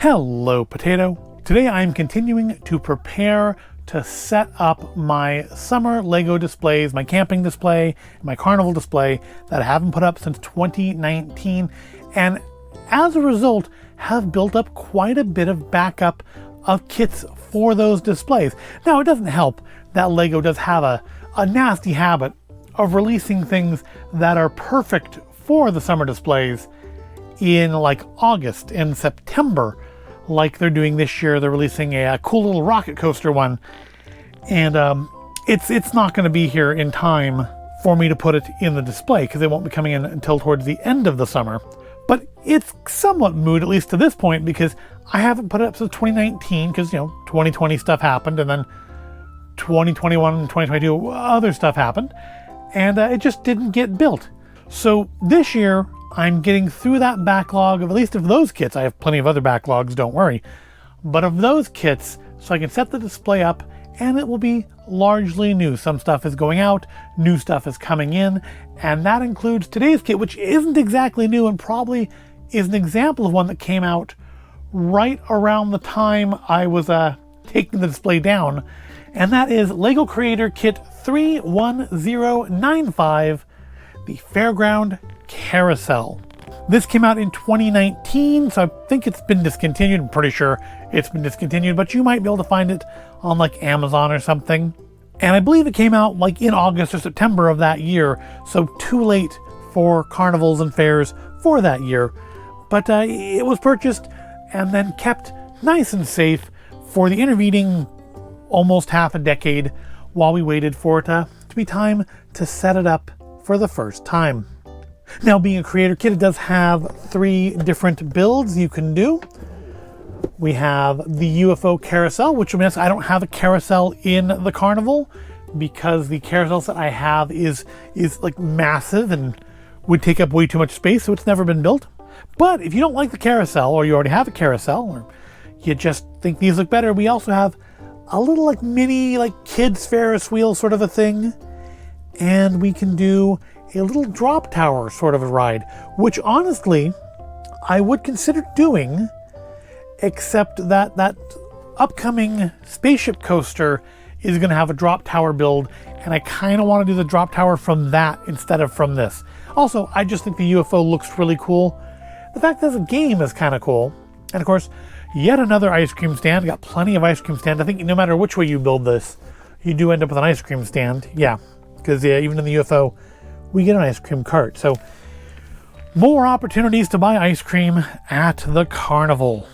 Hello, Potato. Today I'm continuing to prepare to set up my summer Lego displays, my camping display, my carnival display that I haven't put up since 2019, and as a result have built up quite a bit of backup of kits for those displays. Now, it doesn't help that Lego does have a nasty habit of releasing things that are perfect for the summer displays in like August and September, like they're doing this year. They're releasing a cool little rocket coaster one, and it's not going to be here in time for me to put it in the display because it won't be coming in until towards the end of the summer. But it's somewhat moot, at least to this point, because I haven't put it up since 2019 because, 2020 stuff happened, and then 2021 and 2022 other stuff happened, and it just didn't get built. So this year I'm getting through that backlog of at least of those kits. I have plenty of other backlogs, don't worry, but of those kits, so I can set the display up and it will be largely new. Some stuff is going out, new stuff is coming in, and that includes today's kit, which isn't exactly new and probably is an example of one that came out right around the time I was taking the display down, and that is Lego Creator Kit 31095, the Fairground Carousel. This came out in 2019, so I think it's been discontinued. I'm pretty sure it's been discontinued, but you might be able to find it on like Amazon or something. And I believe it came out like in August or September of that year, so too late for carnivals and fairs for that year. But it was purchased and then kept nice and safe for the intervening almost half a decade while we waited for it to be time to set it up for the first time. Now, being a creator kit, it does have 3 different builds you can do. We have the UFO carousel, which will be honest, I don't have a carousel in the carnival because the carousel set I have is like massive and would take up way too much space, so it's never been built. But if you don't like the carousel, or you already have a carousel, or you just think these look better, we also have a little like mini like kids Ferris wheel sort of a thing, and we can do a little drop tower sort of a ride, which honestly I would consider doing, except that that upcoming spaceship coaster is going to have a drop tower build, and I kind of want to do the drop tower from that instead of from this. Also, I just think the UFO looks really cool. The fact that the game is kind of cool, and of course yet another ice cream stand. Got plenty of ice cream stands. I think no matter which way you build this, you do end up with an ice cream stand. Yeah, because even in the UFO we get an ice cream cart. So more opportunities to buy ice cream at the carnival.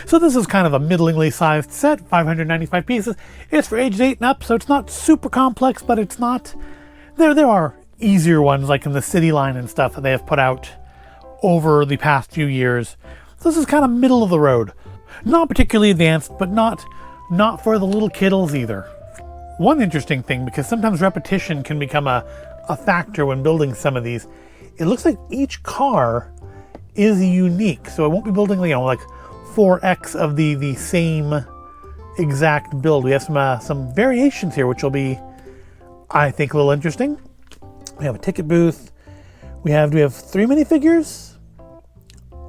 So this is kind of a middlingly sized set, 595 pieces. It's for ages 8 and up, so it's not super complex, but it's not... There are easier ones like in the City line and stuff that they have put out over the past few years. So this is kind of middle of the road. Not particularly advanced, but not for the little kiddles either. One interesting thing, because sometimes repetition can become a factor when building some of these, it looks like each car is unique. So I won't be building, like 4x of the same exact build. We have some variations here, which will be, I think, a little interesting. We have a ticket booth. Do we have 3 minifigures?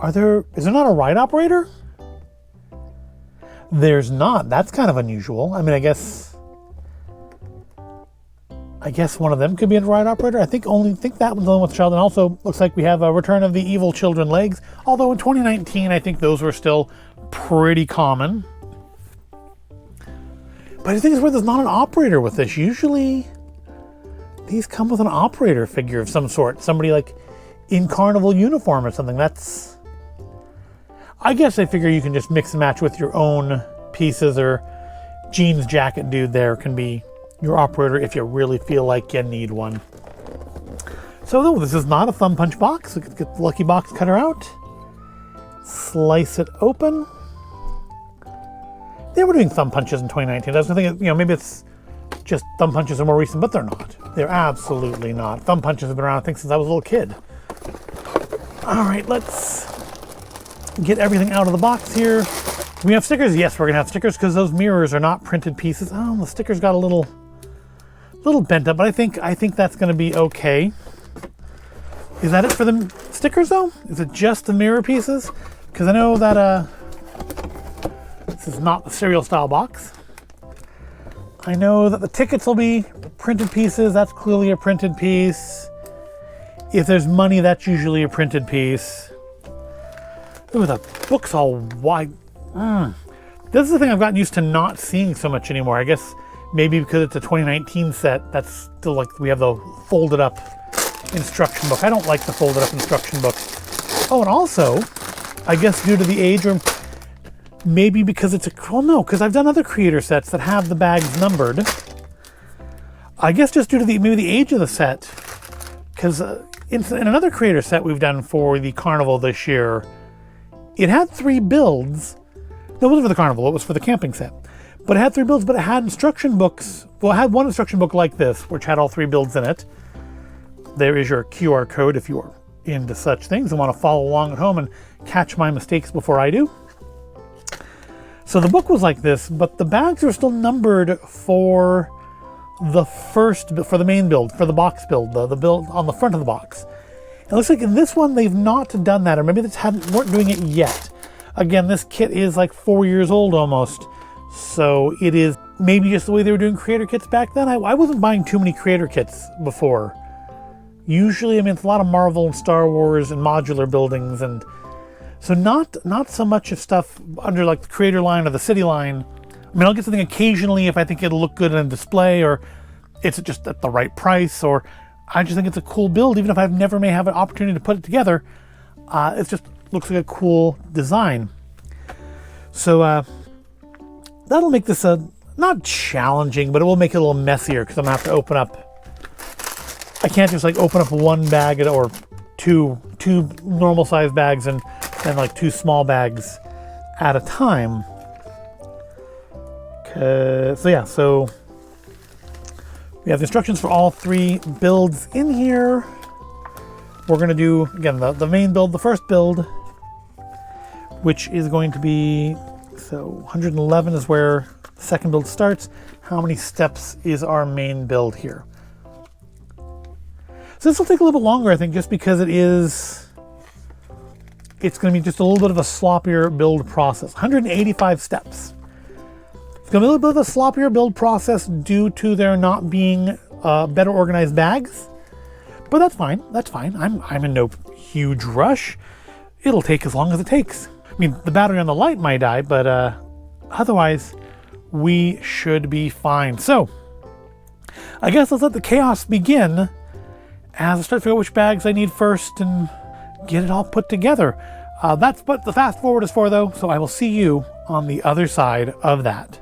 Is there not a ride operator? There's not. That's kind of unusual. I mean, I guess one of them could be a ride operator. I think that one's the one with the child. And also looks like we have a Return of the Evil Children legs. Although in 2019, I think those were still pretty common. But the thing is, where there's not an operator with this. Usually these come with an operator figure of some sort. Somebody like in carnival uniform or something. I guess I figure you can just mix and match with your own pieces, or jeans jacket dude there can be your operator if you really feel like you need one. So though this is not a thumb punch box, we could get the lucky box cutter out, slice it open. They were doing thumb punches in 2019. I was thinking, maybe it's just thumb punches are more recent, but they're not. They're absolutely not. Thumb punches have been around, I think, since I was a little kid. All right, let's get everything out of the box here. Do we have stickers? Yes, we're gonna have stickers because those mirrors are not printed pieces. Oh, the stickers got a little bent up, but I think that's gonna be okay. Is that it for the stickers though? Is it just the mirror pieces? Because I know that This is not the cereal style box. I know that the tickets will be printed pieces. That's clearly a printed piece. If there's money, that's usually a printed piece. Ooh, the book's all wide. This is the thing I've gotten used to not seeing so much anymore. I guess maybe because it's a 2019 set, that's still like we have the folded up instruction book. I don't like the folded up instruction book. Oh, and also, I guess due to the age, or maybe because it's well, no, because I've done other creator sets that have the bags numbered. I guess just due to maybe the age of the set, because in another creator set we've done for the carnival this year, it had 3 builds. No, it wasn't for the carnival, it was for the camping set. But it had 3 builds, but it had instruction books. Well, it had one instruction book like this, which had all 3 builds in it. There is your QR code if you're into such things and want to follow along at home and catch my mistakes before I do. So the book was like this, but the bags are still numbered for the main build, for the box build, the build on the front of the box. It looks like in this one they've not done that, or maybe they weren't doing it yet. Again, this kit is like 4 years old almost, so it is maybe just the way they were doing creator kits back then. I wasn't buying too many creator kits before. Usually, I mean, it's a lot of Marvel and Star Wars and modular buildings, and so not so much of stuff under like the creator line or the city line. I mean, I'll get something occasionally if I think it'll look good in a display, or it's just at the right price, or I just think it's a cool build, even if I never may have an opportunity to put it together. It just looks like a cool design. So that'll make this not challenging, but it will make it a little messier because I'm gonna have to open up. I can't just like open up one bag or two normal size bags and then like 2 small bags at a time. So we have the instructions for all 3 builds in here. We're going to do, again, the main build, the first build, which is going to be, so 111 is where the second build starts. How many steps is our main build here? So this will take a little bit longer, I think, just because it's going to be just a little bit of a sloppier build process. 185 steps. It's going to be a little bit of a sloppier build process due to there not being better organized bags. But that's fine. That's fine. I'm in no huge rush. It'll take as long as it takes. I mean, the battery on the light might die, but otherwise, we should be fine. So, I guess let's let the chaos begin as I start to figure out which bags I need first and get it all put together. That's what the fast forward is for, though, so I will see you on the other side of that.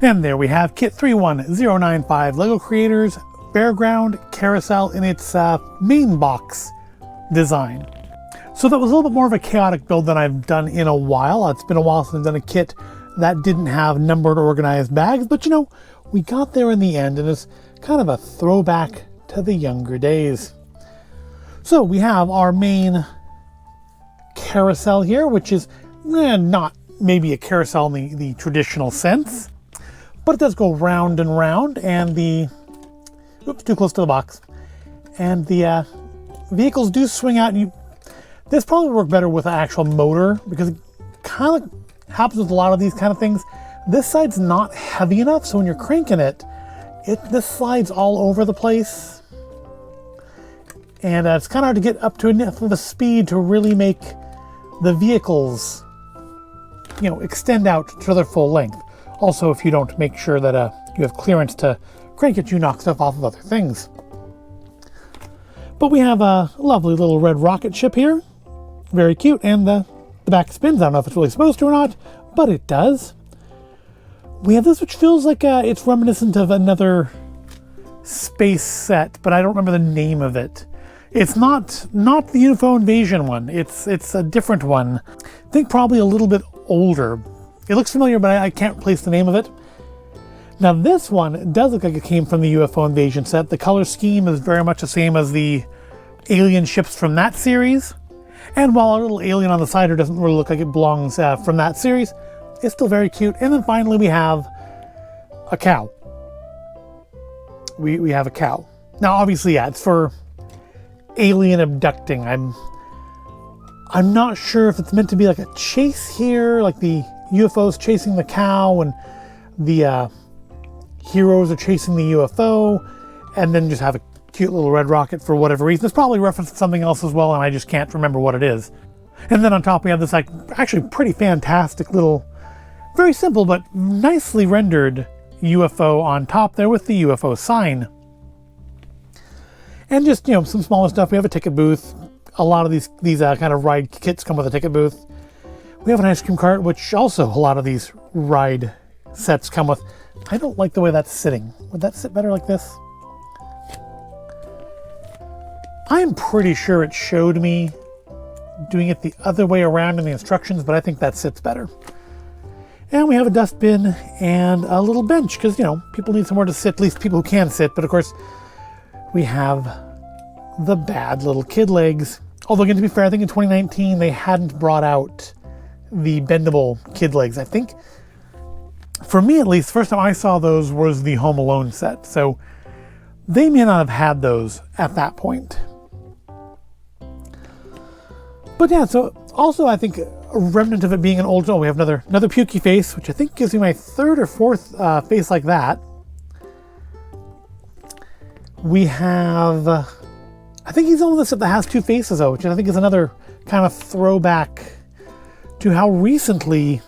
And there we have Kit 31095 LEGO Creators Fairground Carousel in its main box design. So that was a little bit more of a chaotic build than I've done in a while. It's been a while since I've done a kit that didn't have numbered or organized bags, but you know, we got there in the end, and it's kind of a throwback to the younger days. So we have our main carousel here, which is not maybe a carousel in the traditional sense, but it does go round and round, and oops, too close to the box. And the vehicles do swing out, and this probably would work better with an actual motor, because it kind of happens with a lot of these kind of things. This side's not heavy enough, so when you're cranking it, this slides all over the place. And it's kind of hard to get up to enough of a speed to really make the vehicles, you know, extend out to their full length. Also, if you don't make sure that you have clearance to crank it, you knock stuff off of other things. But we have a lovely little red rocket ship here. Very cute, and the back spins. I don't know if it's really supposed to or not, but it does. We have this, which feels like it's reminiscent of another space set, but I don't remember the name of it. It's not the UFO invasion one. It's a different one. I think probably a little bit older. It looks familiar, but I can't place the name of it. Now this one does look like it came from the UFO invasion set. The color scheme is very much the same as the alien ships from that series. And while our little alien on the side here doesn't really look like it belongs from that series, it's still very cute. And then finally we have a cow. We have a cow. Now obviously, yeah, it's for alien abducting. I'm not sure if it's meant to be like a chase here, like the UFO's chasing the cow and the heroes are chasing the UFO, and then just have a cute little red rocket for whatever reason. It's probably referenced something else as well, and I just can't remember what it is. And then on top we have this like actually pretty fantastic little, very simple but nicely rendered UFO on top there with the UFO sign. And just, you know, some smaller stuff. We have a ticket booth. A lot of these kind of ride kits come with a ticket booth. We have an ice cream cart, which also a lot of these ride sets come with. I don't like the way that's sitting. Would that sit better like this? I'm pretty sure it showed me doing it the other way around in the instructions, but I think that sits better. And we have a dustbin and a little bench, because, you know, people need somewhere to sit, at least people who can sit. But of course, we have the bad little kid legs. Although, again, to be fair, I think in 2019 they hadn't brought out the bendable kid legs. I think, for me at least, the first time I saw those was the Home Alone set. So they may not have had those at that point. But yeah, so also I think a remnant of it being an old, we have another pukey face, which I think gives me my third or fourth face like that. We have, I think he's the only set that has two faces though, which I think is another kind of throwback to how recently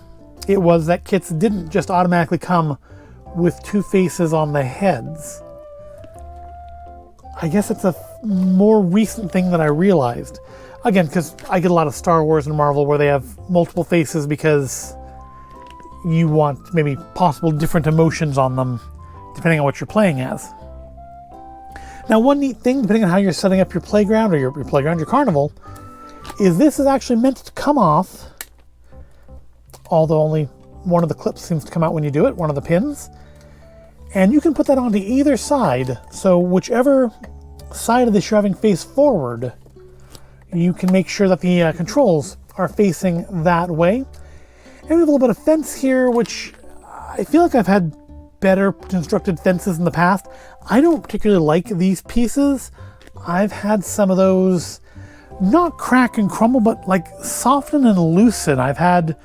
it was that kits didn't just automatically come with two faces on the heads. I guess it's a more recent thing than I realized. Again, because I get a lot of Star Wars and Marvel where they have multiple faces because you want maybe possible different emotions on them depending on what you're playing as. Now, one neat thing, depending on how you're setting up your playground or your carnival, is this is actually meant to come off, although only one of the clips seems to come out when you do it, one of the pins. And you can put that onto either side, so whichever side of this you're having face forward, you can make sure that the controls are facing that way. And we have a little bit of fence here, which I feel like I've had better constructed fences in the past. I don't particularly like these pieces. I've had some of those not crack and crumble, but like soften and loosen. I've had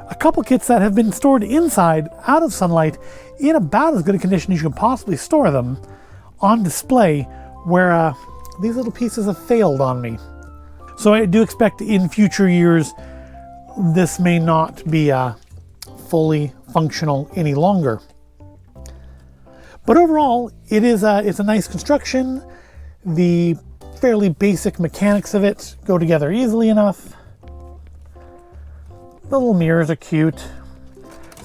a couple kits that have been stored inside, out of sunlight, in about as good a condition as you can possibly store them, on display, where these little pieces have failed on me. So I do expect in future years this may not be fully functional any longer. But overall, it's a nice construction. The fairly basic mechanics of it go together easily enough. The little mirrors are cute.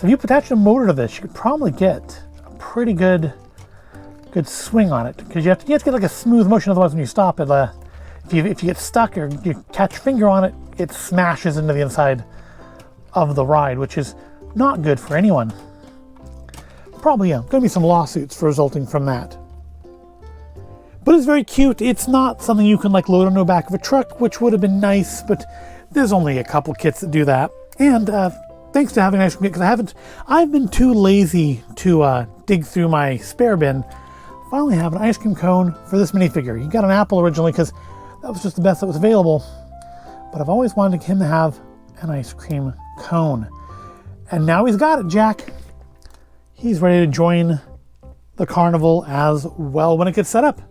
So if you attach a motor to this, you could probably get a pretty good swing on it, because you have to get like a smooth motion. Otherwise, when you stop it, if you get stuck or you catch your finger on it, it smashes into the inside of the ride, which is not good for anyone. Probably going to be some lawsuits resulting from that. But it's very cute. It's not something you can like load onto the back of a truck, which would have been nice, but there's only a couple kits that do that. And thanks to having an ice cream kit, because I've been too lazy to dig through my spare bin. Finally have an ice cream cone for this minifigure. He got an apple originally because that was just the best that was available, but I've always wanted him to have an ice cream cone. And now he's got it, Jack. He's ready to join the carnival as well when it gets set up.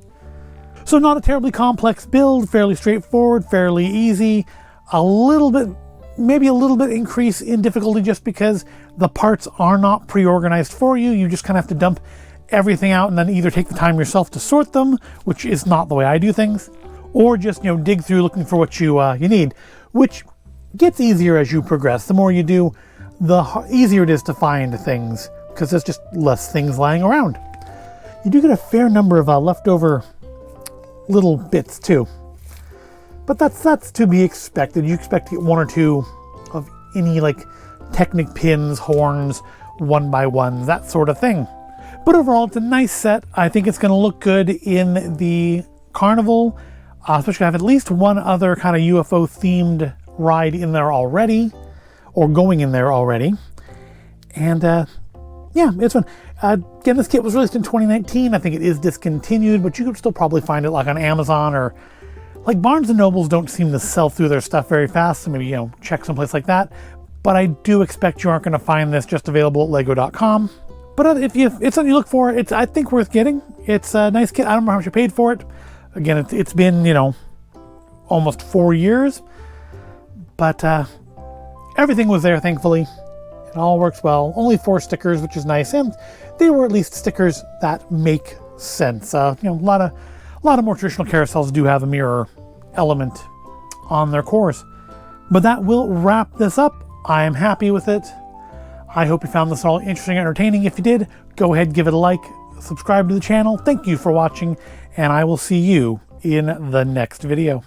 So not a terribly complex build, fairly straightforward, fairly easy. Maybe a little bit increase in difficulty just because the parts are not pre-organized for you. You just kind of have to dump everything out and then either take the time yourself to sort them, which is not the way I do things, or just dig through looking for what you need, which gets easier as you progress. The more you do, the easier it is to find things, because there's just less things lying around. You do get a fair number of leftover little bits too, but that's to be expected. You expect to get one or two of any like Technic pins, horns, 1x1s, that sort of thing. But overall, it's a nice set. I think it's going to look good in the carnival, especially have at least one other kind of UFO themed ride in there already, or going in there already. And yeah, it's fun. Again, this kit was released in 2019. I think it is discontinued, but you could still probably find it like on Amazon, or like Barnes and Nobles don't seem to sell through their stuff very fast. So maybe, check someplace like that. But I do expect you aren't going to find this just available at lego.com. But if it's something you look for, it's, I think, worth getting. It's a nice kit. I don't remember how much I paid for it. Again, it's been, almost 4 years. But everything was there, thankfully. It all works well. Only 4 stickers, which is nice. And they were at least stickers that make sense. A lot of more traditional carousels do have a mirror element on their cores. But that will wrap this up. I am happy with it. I hope you found this all interesting and entertaining. If you did, go ahead, give it a like, subscribe to the channel. Thank you for watching, and I will see you in the next video.